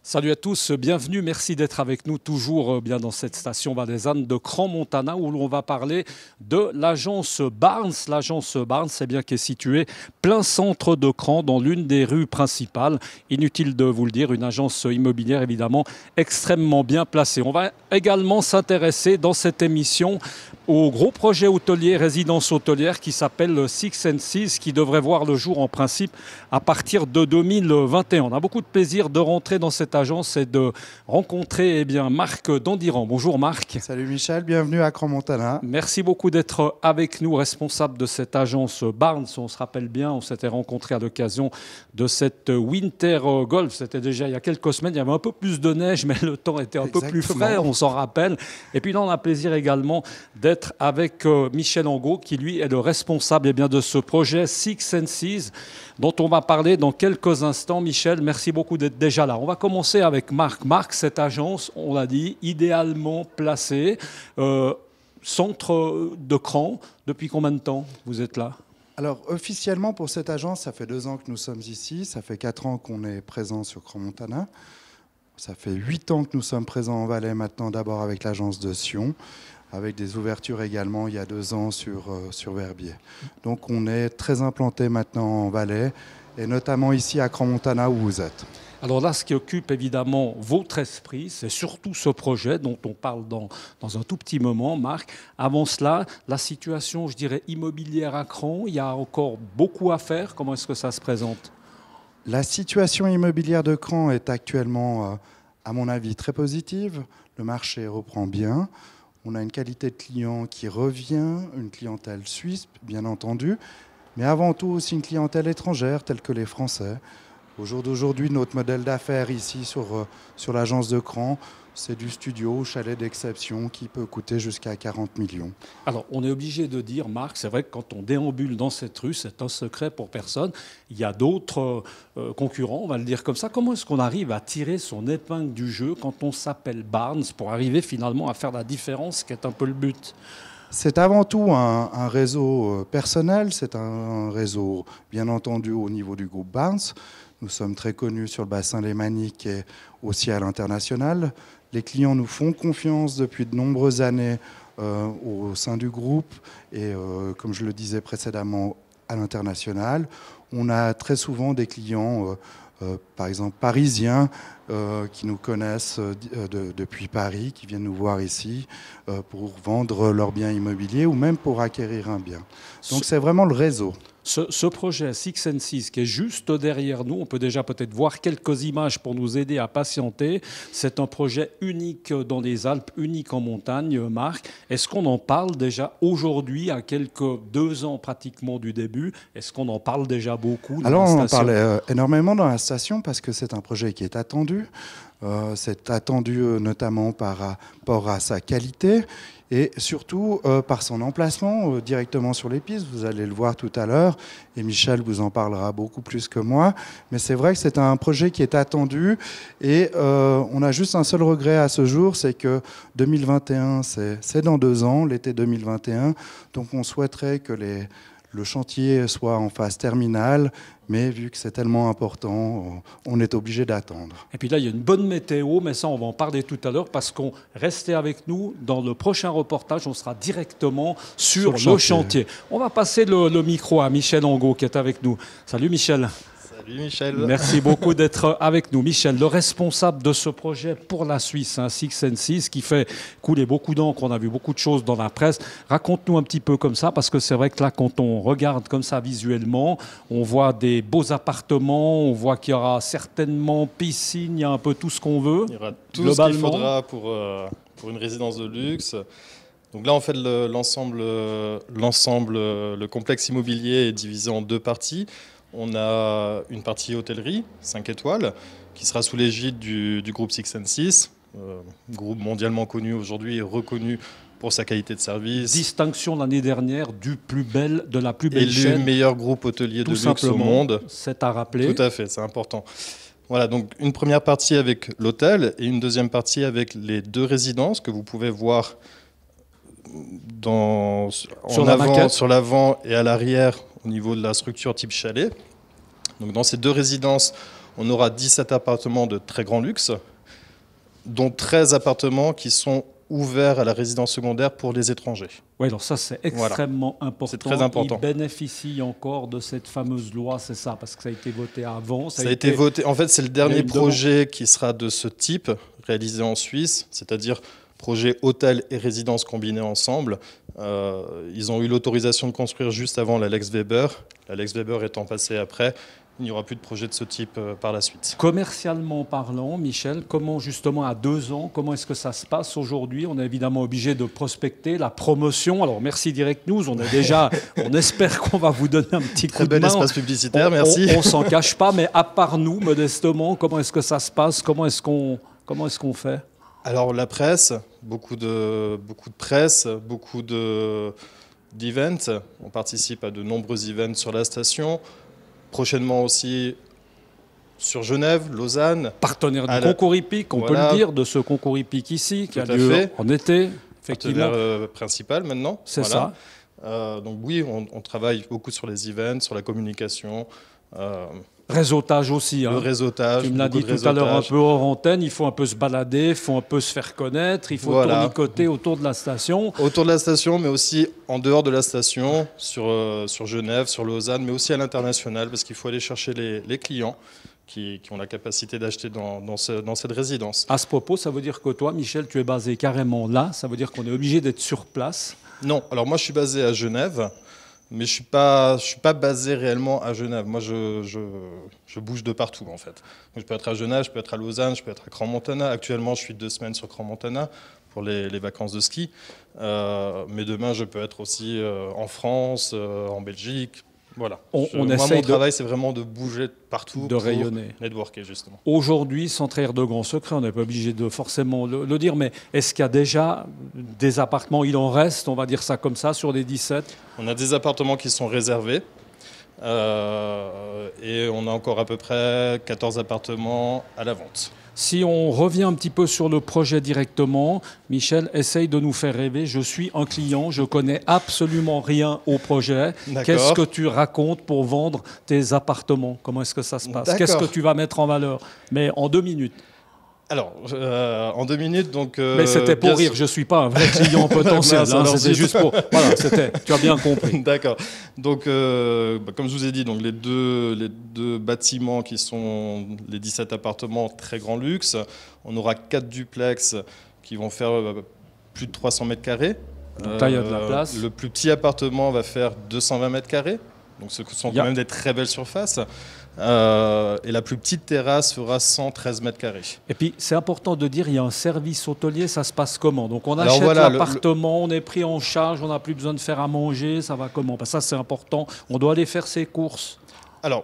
Salut à tous, bienvenue, merci d'être avec nous toujours bien dans cette station valaisanne de Crans-Montana où l'on va parler de l'agence Barnes. L'agence Barnes bien, qui est située plein centre de Crans dans l'une des rues principales. Inutile de vous le dire, une agence immobilière évidemment extrêmement bien placée. On va également s'intéresser dans cette émission au gros projet hôtelier, résidence hôtelière qui s'appelle Six and Seas, qui devrait voir le jour en principe à partir de 2021. On a beaucoup de plaisir de rentrer dans cette agence et de rencontrer Marc Dandiran. Bonjour Marc. Salut Michel, bienvenue à Crans-Montana. Merci beaucoup d'être avec nous, responsable de cette agence Barnes. On se rappelle bien, on s'était rencontrés à l'occasion de cette Winter Golf. C'était déjà il y a quelques semaines, il y avait un peu plus de neige, mais le temps était un peu plus frais, on s'en rappelle. Et puis là, on a plaisir également d'être avec Michel Angot, qui lui est le responsable de ce projet Six and Seas, dont on va parler dans quelques instants. Michel, merci beaucoup d'être déjà là. On va commencer avec Marc. Marc, cette agence, on l'a dit, idéalement placée, centre de Crans. Depuis combien de temps vous êtes là ? Alors officiellement pour cette agence, ça fait 2 ans que nous sommes ici, ça fait 4 ans qu'on est présent sur Crans-Montana. Ça fait 8 ans que nous sommes présents en Valais maintenant, d'abord avec l'agence de Sion, avec des ouvertures également il y a 2 ans sur Verbier. Donc on est très implanté maintenant en Valais, et notamment ici à Crans-Montana où vous êtes. Alors là, ce qui occupe évidemment votre esprit, c'est surtout ce projet dont on parle dans un tout petit moment, Marc. Avant cela, la situation, je dirais, immobilière à Crans, il y a encore beaucoup à faire. Comment est-ce que ça se présente ? La situation immobilière de Crans est actuellement, à mon avis, très positive. Le marché reprend bien. On a une qualité de client qui revient, une clientèle suisse, bien entendu, mais avant tout aussi une clientèle étrangère, telle que les Français. Au jour d'aujourd'hui, notre modèle d'affaires ici sur l'agence de Crans, c'est du studio, chalet d'exception qui peut coûter jusqu'à 40 millions. Alors, on est obligé de dire, Marc, c'est vrai que quand on déambule dans cette rue, c'est un secret pour personne. Il y a d'autres concurrents, on va le dire comme ça. Comment est-ce qu'on arrive à tirer son épingle du jeu quand on s'appelle Barnes pour arriver finalement à faire la différence, qui est un peu le but ? C'est avant tout un réseau personnel, c'est un réseau bien entendu au niveau du groupe Barnes. Nous sommes très connus sur le bassin lémanique et aussi à l'international. Les clients nous font confiance depuis de nombreuses années au sein du groupe et comme je le disais précédemment à l'international. On a très souvent des clients par exemple parisiens qui nous connaissent depuis Paris, qui viennent nous voir ici pour vendre leurs biens immobiliers ou même pour acquérir un bien. Donc c'est vraiment le réseau. Ce projet Six and Seas qui est juste derrière nous, on peut déjà peut-être voir quelques images pour nous aider à patienter. C'est un projet unique dans les Alpes, unique en montagne, Marc. Est-ce qu'on en parle déjà aujourd'hui, à quelques 2 ans pratiquement du début ? Est-ce qu'on en parle déjà beaucoup ? Alors on en parle énormément dans la station parce que c'est un projet qui est attendu. C'est attendu notamment par rapport à sa qualité et surtout par son emplacement directement sur les pistes. Vous allez le voir tout à l'heure et Michel vous en parlera beaucoup plus que moi. Mais c'est vrai que c'est un projet qui est attendu et on a juste un seul regret à ce jour, c'est que 2021, c'est dans 2 ans, l'été 2021. Donc on souhaiterait que le chantier soit en phase terminale, mais vu que c'est tellement important, on est obligé d'attendre. Et puis là, il y a une bonne météo, mais ça, on va en parler tout à l'heure, parce qu'on restait avec nous dans le prochain reportage, on sera directement sur le chantier. On va passer le micro à Michel Angot, qui est avec nous. Salut Michel. Salut Michel. Merci beaucoup d'être avec nous. Michel, le responsable de ce projet pour la Suisse, Six and Seas, qui fait couler beaucoup d'encre. On a vu beaucoup de choses dans la presse. Raconte-nous un petit peu comme ça, parce que c'est vrai que là, quand on regarde comme ça visuellement, on voit des beaux appartements, on voit qu'il y aura certainement piscine, il y a un peu tout ce qu'on veut. Il y aura tout ce qu'il faudra pour une résidence de luxe. Donc là, en fait, l'ensemble, le complexe immobilier est divisé en 2 parties. On a une partie hôtellerie, 5 étoiles, qui sera sous l'égide du groupe Six and Seas, groupe mondialement connu aujourd'hui et reconnu pour sa qualité de service. Distinction l'année dernière de la plus belle chaîne. Élu meilleur groupe hôtelier de luxe au monde. C'est à rappeler. Tout à fait, c'est important. Voilà, donc une première partie avec l'hôtel et une deuxième partie avec les 2 résidences que vous pouvez voir sur l'avant et à l'arrière au niveau de la structure type chalet. Donc dans ces 2 résidences, on aura 17 appartements de très grand luxe, dont 13 appartements qui sont ouverts à la résidence secondaire pour les étrangers. Oui, alors ça c'est extrêmement important. C'est très important. Ils bénéficient encore de cette fameuse loi, c'est ça, parce que ça a été voté avant. Ça a été voté. En fait, c'est le dernier projet qui sera de ce type, réalisé en Suisse, c'est-à-dire projet hôtel et résidence combinés ensemble. Ils ont eu l'autorisation de construire juste avant la Lex Weber. La Lex Weber étant passée après, il n'y aura plus de projet de ce type par la suite. Commercialement parlant, Michel, comment justement à 2 ans, comment est-ce que ça se passe aujourd'hui? On est évidemment obligé de prospecter, la promotion. Alors merci Direct News, on espère qu'on va vous donner un petit coup de main. Très bel espace publicitaire, merci. On s'en cache pas, mais à part nous, modestement, comment est-ce que ça se passe? Comment est-ce qu'on fait? Alors la presse, beaucoup de presse, beaucoup d'events. On participe à de nombreux events sur la station. Prochainement aussi sur Genève, Lausanne. Partenaire du concours hippique, on peut le dire, de ce concours hippique ici, qui a lieu en été. Effectivement. Partenaire principal maintenant. C'est ça. Donc oui, on travaille beaucoup sur les events, sur la communication. Réseautage aussi. Le réseautage. Tu me l'as dit tout à l'heure un peu hors antenne, il faut un peu se balader, il faut un peu se faire connaître, il faut tournicoter autour de la station. Autour de la station, mais aussi en dehors de la station, sur Genève, sur Lausanne, mais aussi à l'international, parce qu'il faut aller chercher les clients qui ont la capacité d'acheter dans cette résidence. À ce propos, ça veut dire que toi, Michel, tu es basé carrément là, ça veut dire qu'on est obligé d'être sur place? Non, alors moi je suis basé à Genève. Mais je suis pas basé réellement à Genève. Moi, je bouge de partout, en fait. Donc, je peux être à Genève, je peux être à Lausanne, je peux être à Crans-Montana. Actuellement, je suis 2 semaines sur Crans-Montana pour les vacances de ski. Mais demain, je peux être aussi en France, en Belgique. Voilà. Mon travail, c'est vraiment de bouger partout, de rayonner, networker justement. Aujourd'hui, sans trahir de grands secrets, on n'est pas obligé de forcément le dire, mais est-ce qu'il y a déjà des appartements, il en reste, on va dire ça comme ça, sur les 17? On a des appartements qui sont réservés et on a encore à peu près 14 appartements à la vente. Si on revient un petit peu sur le projet directement, Michel, essaye de nous faire rêver. Je suis un client, je connais absolument rien au projet. Qu'est-ce que tu racontes pour vendre tes appartements? Comment est-ce que ça se passe? Qu'est-ce que tu vas mettre en valeur? Mais en 2 minutes. Alors, en 2 minutes, donc... Mais c'était pour rire, je ne suis pas un vrai client potentiel, c'était juste pour... Voilà, tu as bien compris. D'accord. Donc, comme je vous ai dit, donc, les deux bâtiments qui sont les 17 appartements très grand luxe, on aura 4 duplex qui vont faire plus de 300 mètres carrés. Donc là, il y a de la place. Le plus petit appartement va faire 220 mètres carrés. Donc, ce sont quand même des très belles surfaces. Et la plus petite terrasse fera 113 mètres carrés. Et puis, c'est important de dire, il y a un service hôtelier, ça se passe comment? Donc, on achète l'appartement, on est pris en charge, on n'a plus besoin de faire à manger, ça va comment? Parce que ça, c'est important. On doit aller faire ses courses. Alors,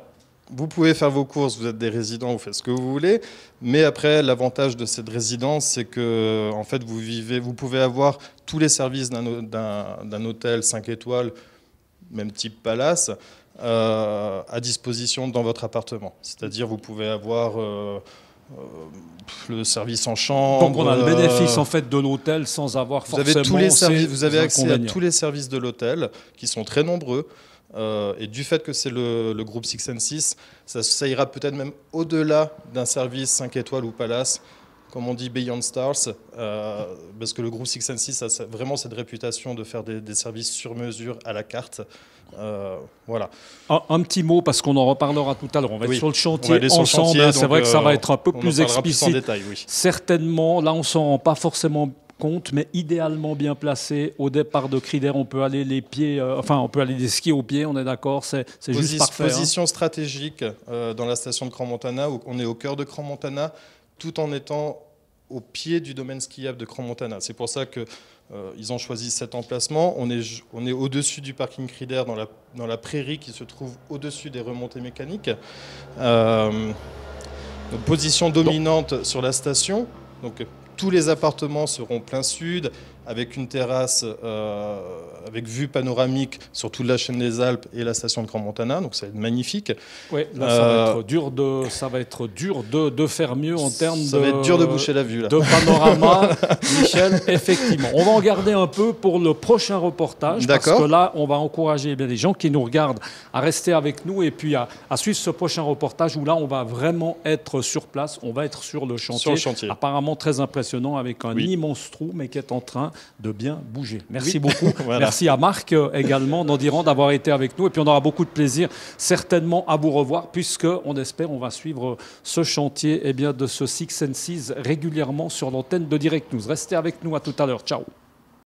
vous pouvez faire vos courses, vous êtes des résidents, vous faites ce que vous voulez. Mais après, l'avantage de cette résidence, c'est que en fait, vous pouvez avoir tous les services d'un hôtel 5 étoiles, même type palace, à disposition dans votre appartement. C'est-à-dire vous pouvez avoir le service en chambre. Donc on a le bénéfice en fait de l'hôtel sans avoir forcément... Vous avez accès à tous les services de l'hôtel qui sont très nombreux. Et du fait que c'est le groupe Six and Six, ça ira peut-être même au-delà d'un service 5 étoiles ou palace, comme on dit Beyond Stars, parce que le groupe Six and Six a vraiment cette réputation de faire des services sur mesure à la carte. Voilà. Un petit mot, parce qu'on en reparlera tout à l'heure. On va être sur le chantier ensemble. C'est vrai que ça va être un peu plus explicite. Plus en détail, oui. Certainement, là on s'en rend pas forcément compte, mais idéalement bien placé. Au départ de Crider, on peut aller on peut aller des skis aux pieds, on est d'accord, c'est juste parfait. Position stratégique dans la station de Crans-Montana, on est au cœur de Crans-Montana, tout en étant au pied du domaine skiable de Crans-Montana. C'est pour ça que ils ont choisi cet emplacement. On est au-dessus du parking Crider, dans la prairie qui se trouve au-dessus des remontées mécaniques. Donc, position dominante sur la station. Donc, tous les appartements seront plein sud. avec une terrasse avec vue panoramique sur toute la chaîne des Alpes et la station de Grand Montana, donc ça va être magnifique. Oui, là ça va être dur de faire mieux en termes ça va être dur de boucher la vue là. De panorama. Michel, effectivement. On va en garder un peu pour le prochain reportage, parce que là, on va encourager les gens qui nous regardent à rester avec nous et puis à suivre ce prochain reportage où là, on va vraiment être sur place, on va être sur le chantier. Apparemment très impressionnant avec un immense trou, mais qui est en train de bien bouger. Merci beaucoup. Voilà. Merci à Marc également, d'Endiran, d'avoir été avec nous. Et puis on aura beaucoup de plaisir certainement à vous revoir, puisque on espère on va suivre ce chantier de ce Six and Seas régulièrement sur l'antenne de Direct News. Restez avec nous, à tout à l'heure. Ciao.